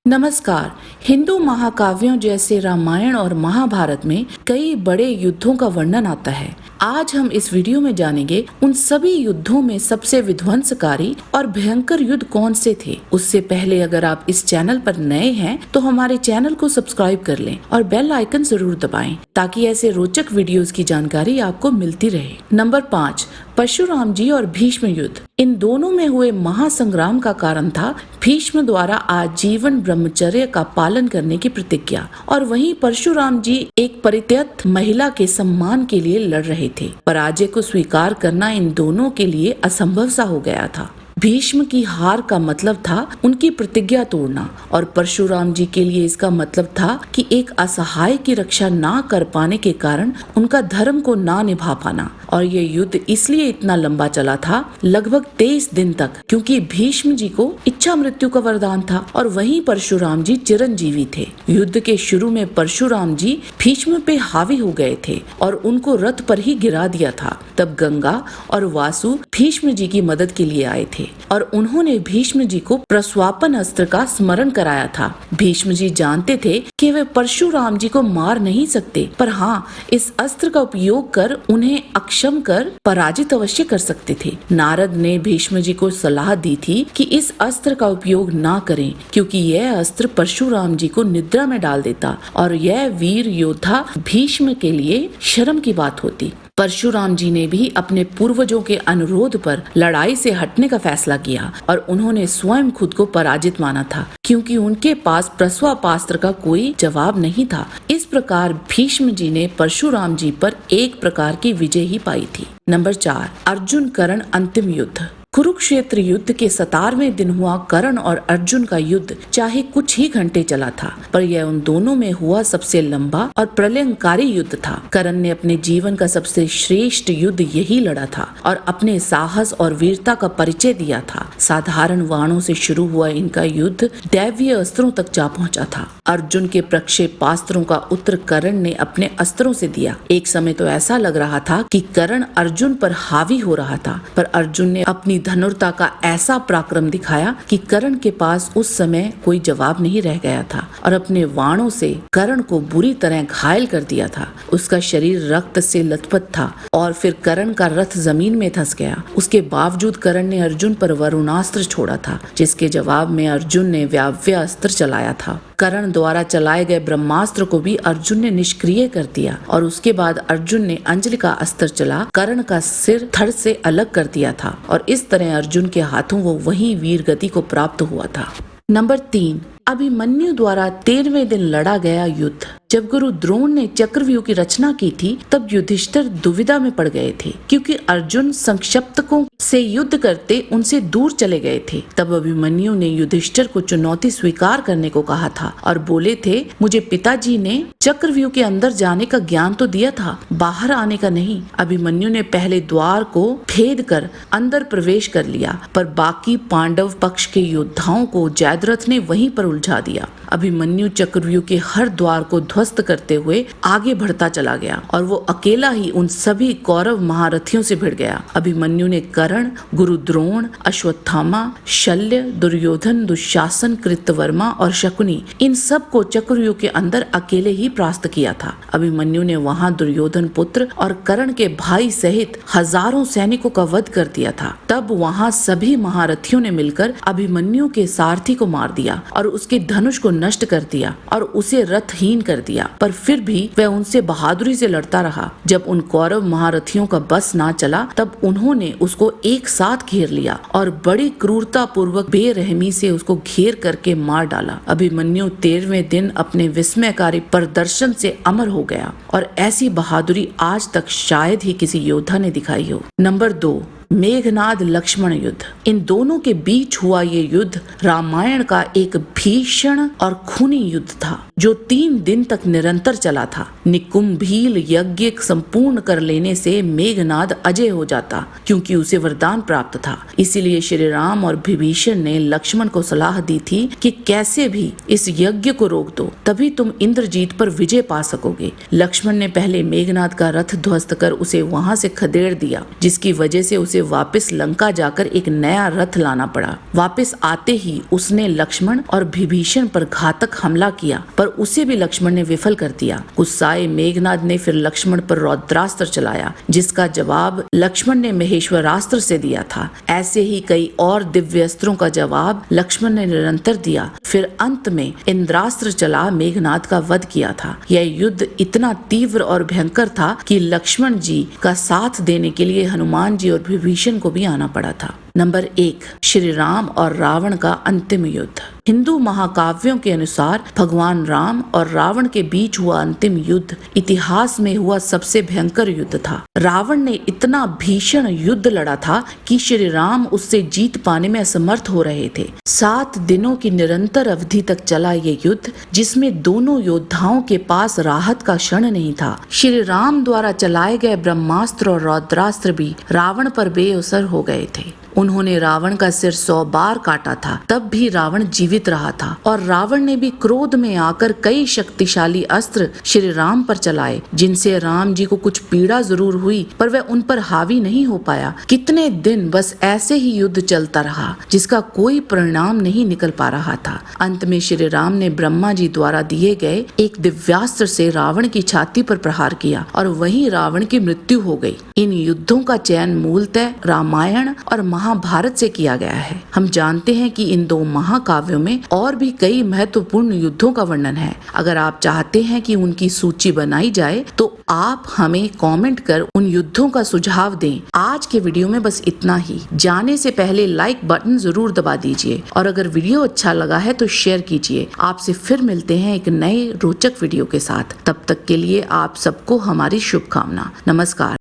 नमस्कार। हिंदू महाकाव्यों जैसे रामायण और महाभारत में कई बड़े युद्धों का वर्णन आता है। आज हम इस वीडियो में जानेंगे उन सभी युद्धों में सबसे विध्वंसकारी और भयंकर युद्ध कौन से थे। उससे पहले अगर आप इस चैनल पर नए हैं तो हमारे चैनल को सब्सक्राइब कर लें और बेल आइकन जरूर दबाएं ताकि ऐसे रोचक वीडियोस की जानकारी आपको मिलती रहे। नंबर 5, परशुराम जी और भीष्म युद्ध। इन दोनों में हुए महासंग्राम का कारण था भीष्म द्वारा आजीवन ब्रह्मचर्य का पालन करने की प्रतिज्ञा, और वहीं परशुराम जी एक परित्यक्त महिला के सम्मान के लिए लड़ रहे थे। पराजय को स्वीकार करना इन दोनों के लिए असंभव सा हो गया था। भीष्म की हार का मतलब था उनकी प्रतिज्ञा तोड़ना, और परशुराम जी के लिए इसका मतलब था कि एक असहाय की रक्षा ना कर पाने के कारण उनका धर्म को ना निभा पाना। और ये युद्ध इसलिए इतना लंबा चला था, लगभग 23 दिन तक, क्योंकि भीष्म जी को इच्छा मृत्यु का वरदान था और वहीं परशुराम जी चिरंजीवी थे। युद्ध के शुरू में परशुराम जी भीष्म पे हावी हो गए थे और उनको रथ पर ही गिरा दिया था। तब गंगा और वासु भीष्म जी की मदद के लिए आए थे और उन्होंने भीष्म जी को प्रस्वापन अस्त्र का स्मरण कराया था। भीष्म जी जानते थे कि वे परशुराम जी को मार नहीं सकते, पर हाँ, इस अस्त्र का उपयोग कर उन्हें अक्षम कर पराजित अवश्य कर सकते थे। नारद ने भीष्म जी को सलाह दी थी कि इस अस्त्र का उपयोग ना करें, क्योंकि यह अस्त्र परशुराम जी को निद्रा में डाल देता और यह वीर योद्धा भीष्म के लिए शर्म की बात होती। परशुराम जी ने भी अपने पूर्वजों के अनुरोध पर लड़ाई से हटने का फैसला किया और उन्होंने स्वयं खुद को पराजित माना था, क्योंकि उनके पास प्रस्वापास्त्र का कोई जवाब नहीं था। इस प्रकार भीष्म जी ने परशुराम जी पर एक प्रकार की विजय ही पाई थी। नंबर 4, अर्जुन कर्ण अंतिम युद्ध। कुरुक्षेत्र युद्ध के 17वें दिन हुआ कर्ण और अर्जुन का युद्ध चाहे कुछ ही घंटे चला था, पर यह उन दोनों में हुआ सबसे लंबा और प्रलयंकारी युद्ध था। कर्ण ने अपने जीवन का सबसे श्रेष्ठ युद्ध यही लड़ा था और अपने साहस और वीरता का परिचय दिया था। साधारण बाणों से शुरू हुआ इनका युद्ध दैवीय अस्त्रों तक जा पहुंचा था। अर्जुन के प्रक्षेपास्त्रों का उत्तर कर्ण ने अपने अस्त्रों से दिया। एक समय तो ऐसा लग रहा था कि कर्ण अर्जुन पर हावी हो रहा था, पर अर्जुन ने अपनी धनुर्ता का ऐसा पराक्रम दिखाया कि कर्ण के पास उस समय कोई जवाब नहीं रह गया था और अपने बाणों से कर्ण को बुरी तरह घायल कर दिया था। उसका शरीर रक्त से लथपथ था और फिर कर्ण का रथ जमीन में धंस गया। उसके बावजूद कर्ण ने अर्जुन पर वरुणास्त्र छोड़ा था, जिसके जवाब में अर्जुन ने वायव्य अस्त्र चलाया था। कर्ण द्वारा चलाए गए ब्रह्मास्त्र को भी अर्जुन ने निष्क्रिय कर दिया और उसके बाद अर्जुन ने अंजलि का अस्त्र चला कर्ण का सिर धड़ से अलग कर दिया था और इस तरह अर्जुन के हाथों वो वही वीर गति को प्राप्त हुआ था। नंबर 3, अभिमन्यु द्वारा 13वें दिन लड़ा गया युद्ध। जब गुरु द्रोण ने चक्रव्यूह की रचना की थी तब युधिष्ठिर दुविधा में पड़ गए थे, क्योंकि अर्जुन संक्षिप्तकों से युद्ध करते उनसे दूर चले गए थे। तब अभिमन्यु ने युधिष्ठिर को चुनौती स्वीकार करने को कहा था और बोले थे, मुझे पिताजी ने चक्रव्यूह के अंदर जाने का ज्ञान तो दिया था, बाहर आने का नहीं। अभिमन्यु ने पहले द्वार को भेद कर अंदर प्रवेश कर लिया, पर बाकी पांडव पक्ष के योद्धाओं को जयद्रथ ने वहीं पर उलझा दिया। अभिमन्यु चक्रव्यूह के हर द्वार को ध्वस्त करते हुए आगे बढ़ता चला गया और वो अकेला ही उन सभी कौरव महारथियों से भिड़ गया। अभिमन्यु ने कर्ण, गुरु द्रोण, अश्वत्थामा, शल्य, दुर्योधन, दुशासन, कृतवर्मा और शकुनी, इन सब को चक्रव्यूह के अंदर अकेले ही परास्त किया था। अभिमन्यु ने वहां दुर्योधन पुत्र और कर्ण के भाई सहित हजारों सैनिकों का वध कर दिया था। तब वहां सभी महारथियों ने मिलकर अभिमन्यु के सारथी को मार दिया और उसके धनुष को नष्ट कर दिया और उसे रथहीन कर दिया, पर फिर भी वह उनसे बहादुरी से लड़ता रहा। जब उन कौरव महारथियों का बस ना चला तब उन्होंने उसको एक साथ घेर लिया और बड़ी क्रूरता पूर्वक बेरहमी से उसको घेर करके मार डाला। अभिमन्यु 13वें दिन अपने विस्मयकारी प्रदर्शन से अमर हो गया और ऐसी बहादुरी आज तक शायद ही किसी योद्धा ने दिखाई हो। नंबर 2, मेघनाद लक्ष्मण युद्ध। इन दोनों के बीच हुआ ये युद्ध रामायण का एक भीषण और खूनी युद्ध था, जो 3 दिन तक निरंतर चला था। निकुंभील यज्ञ संपूर्ण कर लेने से मेघनाद अजय हो जाता, क्योंकि उसे वरदान प्राप्त था। इसीलिए श्री राम और विभीषण ने लक्ष्मण को सलाह दी थी कि कैसे भी इस यज्ञ को रोक दो, तभी तुम इंद्रजीत पर विजय पा सकोगे। लक्ष्मण ने पहले मेघनाद का रथ ध्वस्त कर उसे वहां से खदेड़ दिया, जिसकी वजह से उसे वापस लंका जाकर एक नया रथ लाना पड़ा। वापस आते ही उसने लक्ष्मण और विभीषण पर घातक हमला किया, पर उसे भी लक्ष्मण ने विफल कर दिया। गुस्साए मेघनाद ने फिर लक्ष्मण पर रौद्रास्त्र चलाया, जिसका जवाब लक्ष्मण ने महेश्वरास्त्र से दिया था। ऐसे ही कई और दिव्य अस्त्रों का जवाब लक्ष्मण ने निरंतर दिया। फिर अंत में इंद्रास्त्र चला मेघनाद का वध किया था। यह युद्ध इतना तीव्र और भयंकर था कि लक्ष्मण जी का साथ देने के लिए हनुमान जी और विभीषण को भी आना पड़ा था। नंबर 1, श्री राम और रावण का अंतिम युद्ध। हिंदू महाकाव्यों के अनुसार भगवान राम और रावण के बीच हुआ अंतिम युद्ध इतिहास में हुआ सबसे भयंकर युद्ध था। रावण ने इतना भीषण युद्ध लड़ा था कि श्री राम उससे जीत पाने में असमर्थ हो रहे थे। 7 दिनों की निरंतर अवधि तक चला ये युद्ध, जिसमें दोनों योद्धाओं के पास राहत का क्षण नहीं था। श्री राम द्वारा चलाए गए ब्रह्मास्त्र और रौद्रास्त्र भी रावण पर बेअसर हो गए थे। उन्होंने रावण का सिर 100 बार काटा था, तब भी रावण जीवित रहा था। और रावण ने भी क्रोध में आकर कई शक्तिशाली अस्त्र श्री राम पर चलाए, जिनसे राम जी को कुछ पीड़ा जरूर हुई, पर वह उन पर हावी नहीं हो पाया। कितने दिन बस ऐसे ही युद्ध चलता रहा, जिसका कोई परिणाम नहीं निकल पा रहा था। अंत में श्री राम ने ब्रह्मा जी द्वारा दिए गए एक दिव्यास्त्र से रावण की छाती पर प्रहार किया और वहीं रावण की मृत्यु हो गई। इन युद्धों का चयन मूलतः रामायण और महाभारत से किया गया है। हम जानते हैं कि इन 2 महाकाव्यों में और भी कई महत्वपूर्ण युद्धों का वर्णन है। अगर आप चाहते हैं कि उनकी सूची बनाई जाए तो आप हमें कमेंट कर उन युद्धों का सुझाव दें। आज के वीडियो में बस इतना ही। जाने से पहले लाइक बटन जरूर दबा दीजिए और अगर वीडियो अच्छा लगा है तो शेयर कीजिए। आपसे फिर मिलते हैं एक नए रोचक वीडियो के साथ। तब तक के लिए आप सबको हमारी शुभकामना। नमस्कार।